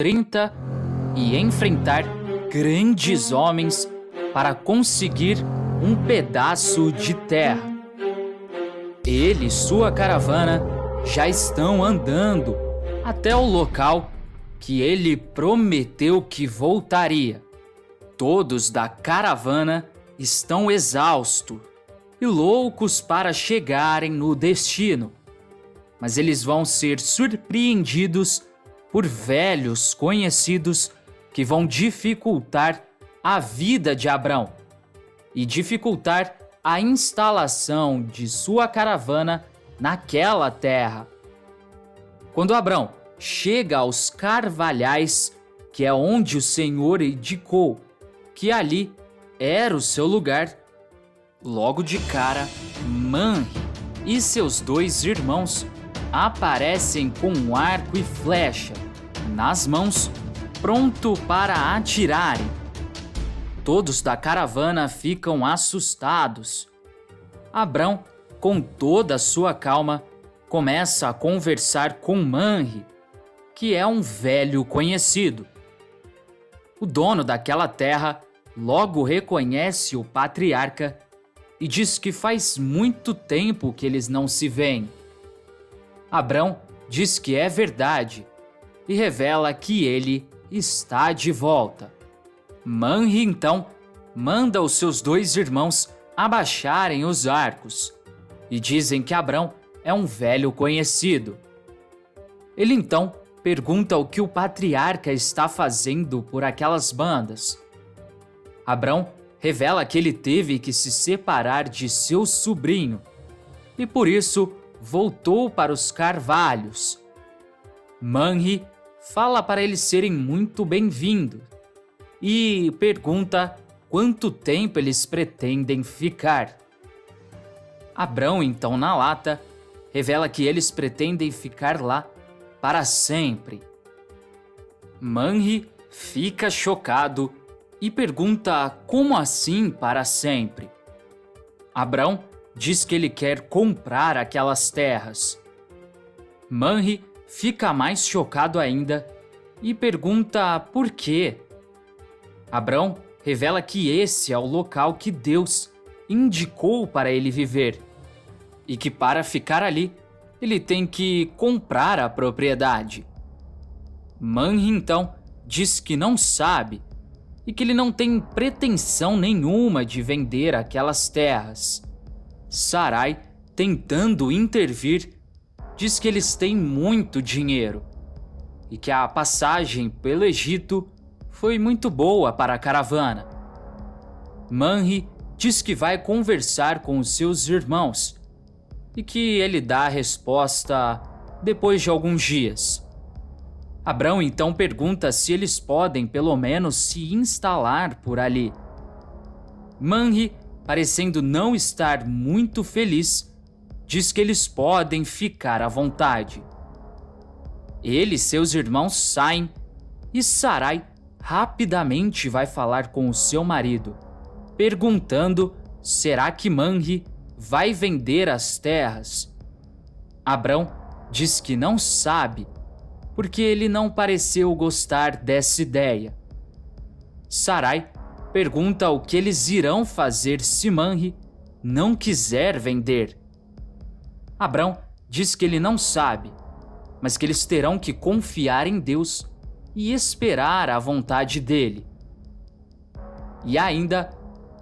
30 e enfrentar grandes homens para conseguir um pedaço de terra. Ele e sua caravana já estão andando até o local que ele prometeu que voltaria. Todos da caravana estão exaustos e loucos para chegarem no destino, mas eles vão ser surpreendidos por velhos conhecidos que vão dificultar a vida de Abrão e dificultar a instalação de sua caravana naquela terra. Quando Abrão chega aos carvalhais, que é onde o Senhor indicou que ali era o seu lugar, logo de cara, Manre e seus 2 irmãos aparecem com um arco e flecha nas mãos, pronto para atirarem. Todos da caravana ficam assustados. Abrão, com toda a sua calma, começa a conversar com Manre, que é um velho conhecido. O dono daquela terra logo reconhece o patriarca e diz que faz muito tempo que eles não se veem. Abrão diz que é verdade e revela que ele está de volta. Manre então manda os seus 2 irmãos abaixarem os arcos e dizem que Abrão é um velho conhecido. Ele então pergunta o que o patriarca está fazendo por aquelas bandas. Abrão revela que ele teve que se separar de seu sobrinho e por isso voltou para os carvalhos. Manre fala para eles serem muito bem-vindos e pergunta quanto tempo eles pretendem ficar. Abrão, então, na lata, revela que eles pretendem ficar lá para sempre. Manre fica chocado e pergunta como assim para sempre. Abrão diz que ele quer comprar aquelas terras. Manre fica mais chocado ainda e pergunta por quê. Abrão revela que esse é o local que Deus indicou para ele viver e que para ficar ali ele tem que comprar a propriedade. Manre então diz que não sabe e que ele não tem pretensão nenhuma de vender aquelas terras. Sarai, tentando intervir, diz que eles têm muito dinheiro e que a passagem pelo Egito foi muito boa para a caravana. Manre diz que vai conversar com os seus irmãos e que ele dá a resposta depois de alguns dias. Abrão então pergunta se eles podem pelo menos se instalar por ali. Manre, parecendo não estar muito feliz, diz que eles podem ficar à vontade. Ele e seus irmãos saem e Sarai rapidamente vai falar com o seu marido, perguntando será que Manre vai vender as terras. Abrão diz que não sabe, porque ele não pareceu gostar dessa ideia. Sarai pergunta o que eles irão fazer se Manre não quiser vender. Abrão diz que ele não sabe, mas que eles terão que confiar em Deus e esperar a vontade dele. E ainda,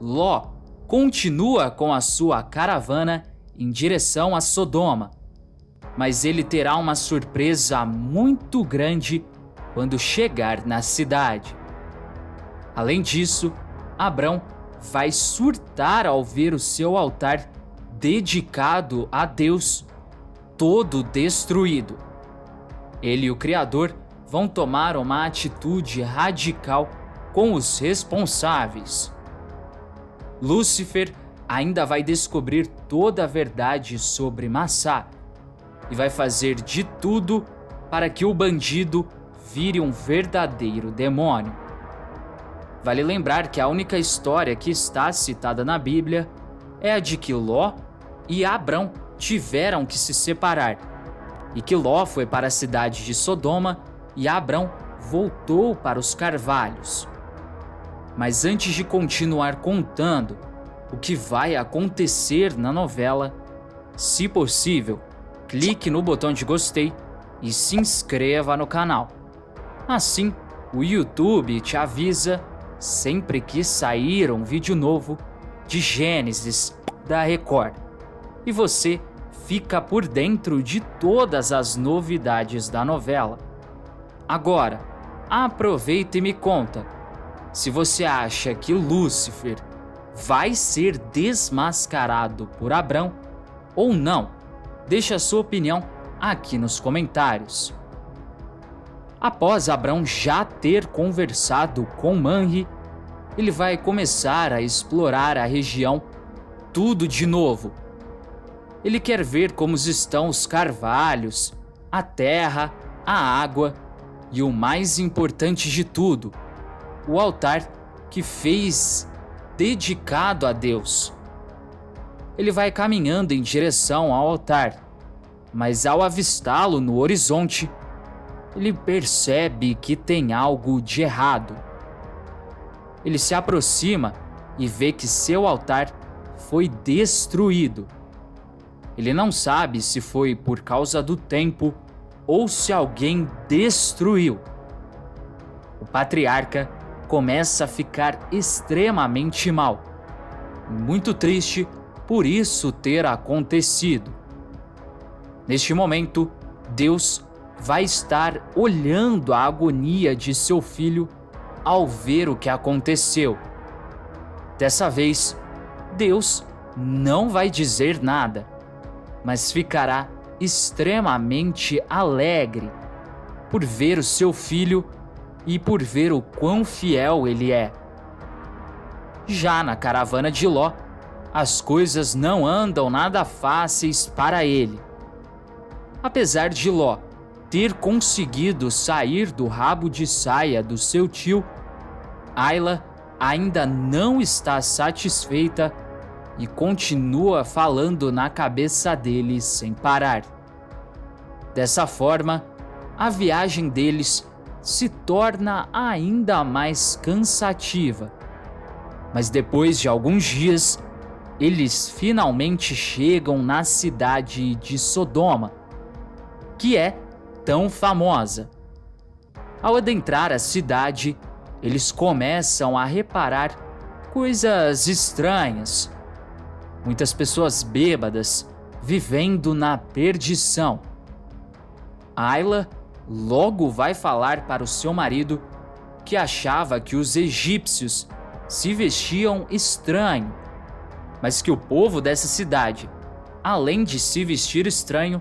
Ló continua com a sua caravana em direção a Sodoma, mas ele terá uma surpresa muito grande quando chegar na cidade. Além disso, Abrão vai surtar ao ver o seu altar dedicado a Deus todo destruído. Ele e o Criador vão tomar uma atitude radical com os responsáveis. Lúcifer ainda vai descobrir toda a verdade sobre Massá e vai fazer de tudo para que o bandido vire um verdadeiro demônio. Vale lembrar que a única história que está citada na Bíblia é a de que Ló e Abrão tiveram que se separar, e que Ló foi para a cidade de Sodoma e Abrão voltou para os carvalhos. Mas antes de continuar contando o que vai acontecer na novela, se possível, clique no botão de gostei e se inscreva no canal. Assim, o YouTube te avisa sempre que sair um vídeo novo de Gênesis da Record. E você fica por dentro de todas as novidades da novela. Agora, aproveita e me conta se você acha que Lúcifer vai ser desmascarado por Abrão ou não. Deixe a sua opinião aqui nos comentários. Após Abrão já ter conversado com Manri, ele vai começar a explorar a região tudo de novo. Ele quer ver como estão os carvalhos, a terra, a água e o mais importante de tudo, o altar que fez dedicado a Deus. Ele vai caminhando em direção ao altar, mas ao avistá-lo no horizonte, ele percebe que tem algo de errado. Ele se aproxima e vê que seu altar foi destruído. Ele não sabe se foi por causa do tempo ou se alguém destruiu. O patriarca começa a ficar extremamente mal, muito triste por isso ter acontecido. Neste momento, Deus vai estar olhando a agonia de seu filho ao ver o que aconteceu. Dessa vez, Deus não vai dizer nada, mas ficará extremamente alegre por ver o seu filho e por ver o quão fiel ele é. Já na caravana de Ló, as coisas não andam nada fáceis para ele. Apesar de Ló ter conseguido sair do rabo de saia do seu tio, Ayla ainda não está satisfeita e continua falando na cabeça dele sem parar. Dessa forma, a viagem deles se torna ainda mais cansativa. Mas depois de alguns dias, eles finalmente chegam na cidade de Sodoma, que é tão famosa. Ao adentrar a cidade, eles começam a reparar coisas estranhas. Muitas pessoas bêbadas vivendo na perdição. Ayla logo vai falar para o seu marido que achava que os egípcios se vestiam estranho, mas que o povo dessa cidade, além de se vestir estranho,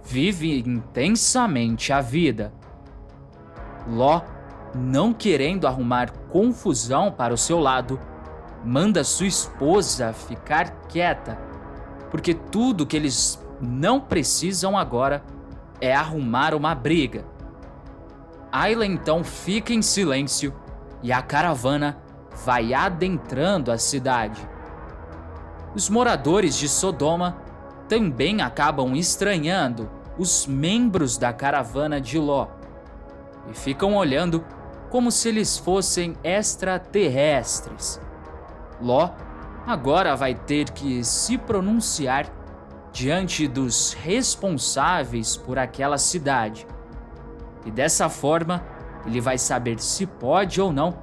vive intensamente a vida. Ló, não querendo arrumar confusão para o seu lado, manda sua esposa ficar quieta, porque tudo que eles não precisam agora é arrumar uma briga. Ayla então fica em silêncio e a caravana vai adentrando a cidade. Os moradores de Sodoma também acabam estranhando os membros da caravana de Ló e ficam olhando como se eles fossem extraterrestres. Ló agora vai ter que se pronunciar diante dos responsáveis por aquela cidade. E dessa forma, ele vai saber se pode ou não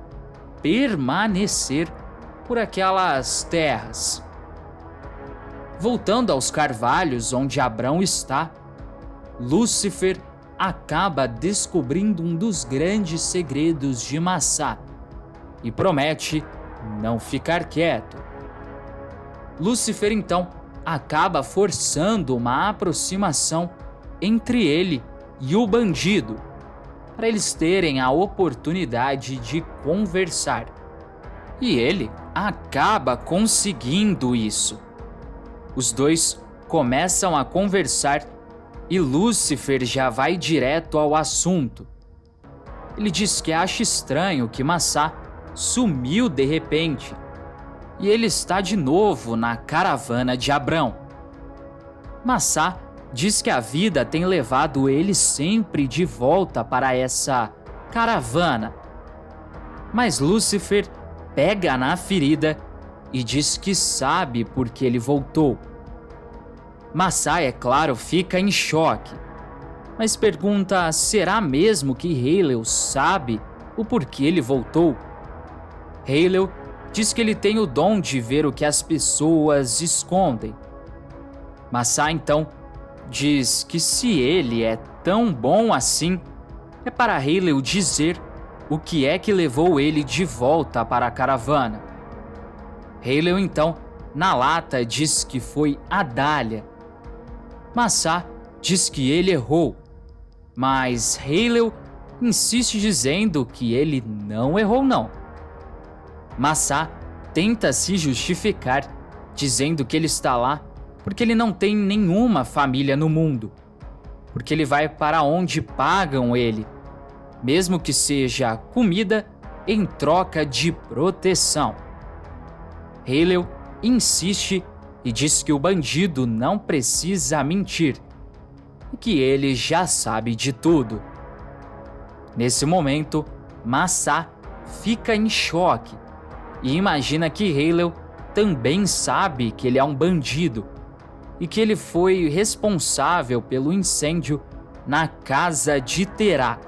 permanecer por aquelas terras. Voltando aos carvalhos onde Abrão está, Lúcifer acaba descobrindo um dos grandes segredos de Massá e promete não ficar quieto. Lúcifer então acaba forçando uma aproximação entre ele e o bandido, para eles terem a oportunidade de conversar. E ele acaba conseguindo isso. Os dois começam a conversar e Lúcifer já vai direto ao assunto. Ele diz que acha estranho que Massá sumiu de repente e ele está de novo na caravana de Abrão. Massá diz que a vida tem levado ele sempre de volta para essa caravana. Mas Lúcifer pega na ferida e diz que sabe por que ele voltou. Massá, é claro, fica em choque, mas pergunta: será mesmo que Halel sabe o porquê ele voltou? Halel diz que ele tem o dom de ver o que as pessoas escondem. Massá então diz que se ele é tão bom assim, é para Halel dizer o que é que levou ele de volta para a caravana. Halel então, na lata, diz que foi Adália. Massá diz que ele errou, mas Halel insiste dizendo que ele não errou não. Massá tenta se justificar, dizendo que ele está lá porque ele não tem nenhuma família no mundo, porque ele vai para onde pagam ele, mesmo que seja comida em troca de proteção. Halel insiste e diz que o bandido não precisa mentir e que ele já sabe de tudo. Nesse momento, Massá fica em choque e imagina que Halel também sabe que ele é um bandido e que ele foi responsável pelo incêndio na casa de Terá.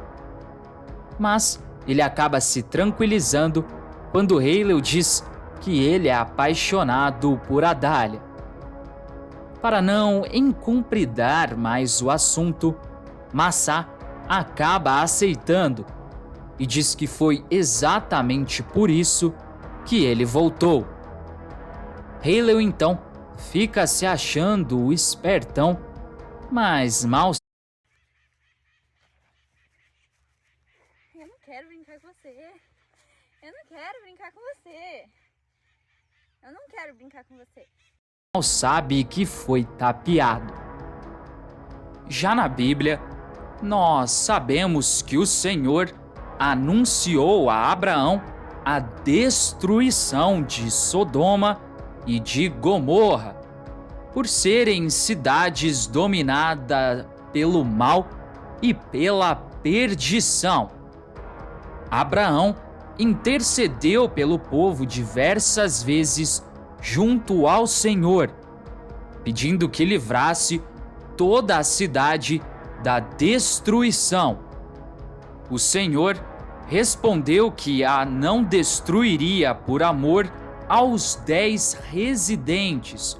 Mas ele acaba se tranquilizando quando Halel diz que ele é apaixonado por Adália. Para não encumpridar mais o assunto, Massá acaba aceitando e diz que foi exatamente por isso que ele voltou. Halel então fica se achando o espertão, mas mal. Eu não quero brincar com você. Eu não quero brincar com você. Eu não quero brincar com você. Mal sabe que foi tapeado. Já na Bíblia, nós sabemos que o Senhor anunciou a Abraão a destruição de Sodoma e de Gomorra, por serem cidades dominadas pelo mal e pela perdição. Abraão intercedeu pelo povo diversas vezes junto ao Senhor, pedindo que livrasse toda a cidade da destruição. O Senhor respondeu que a não destruiria por amor aos 10 residentes,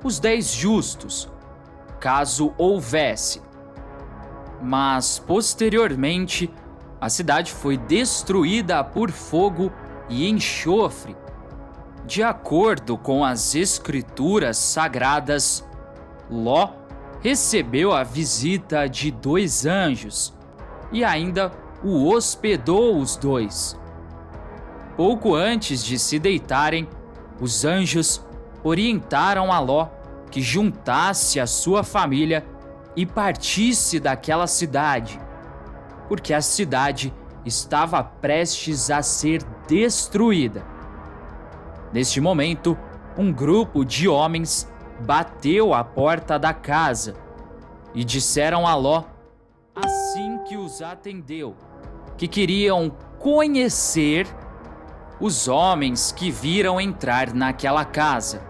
os 10 justos, caso houvesse. Mas, posteriormente, a cidade foi destruída por fogo e enxofre. De acordo com as Escrituras Sagradas, Ló recebeu a visita de 2 anjos e ainda o hospedou os 2. Pouco antes de se deitarem, os anjos orientaram a Ló que juntasse a sua família e partisse daquela cidade, porque a cidade estava prestes a ser destruída. Neste momento, um grupo de homens bateu à porta da casa e disseram a Ló, assim que os atendeu, que queriam conhecer os homens que viram entrar naquela casa.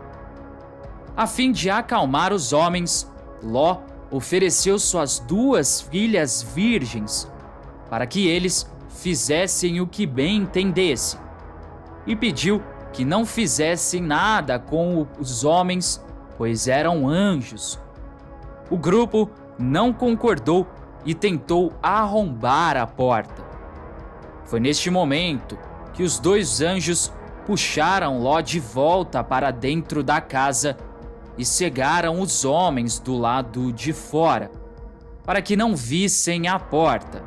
A fim de acalmar os homens, Ló ofereceu suas 2 filhas virgens para que eles fizessem o que bem entendesse e pediu que não fizessem nada com os homens, pois eram anjos. O grupo não concordou e tentou arrombar a porta. Foi neste momento que os 2 anjos puxaram Ló de volta para dentro da casa e cegaram os homens do lado de fora, para que não vissem a porta.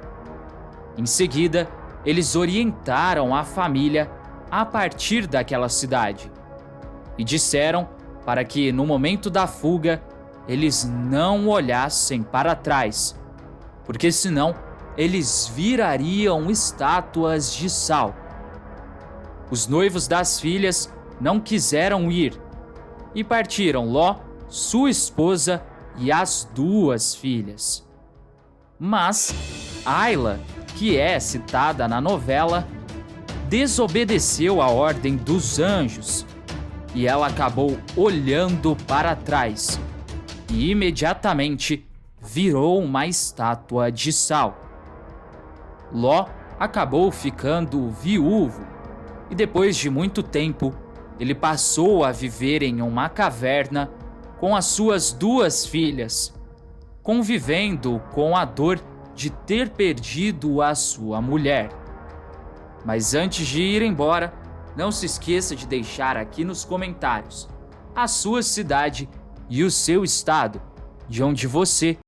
Em seguida, eles orientaram a família a partir daquela cidade e disseram para que, no momento da fuga, eles não olhassem para trás, porque senão eles virariam estátuas de sal. Os noivos das filhas não quiseram ir e partiram Ló, sua esposa e as 2 filhas. Mas Aila, que é citada na novela, desobedeceu a ordem dos anjos e ela acabou olhando para trás e imediatamente virou uma estátua de sal. Ló acabou ficando viúvo e depois de muito tempo ele passou a viver em uma caverna com as suas 2 filhas, convivendo com a dor de ter perdido a sua mulher. Mas antes de ir embora, não se esqueça de deixar aqui nos comentários a sua cidade e o seu estado, de onde você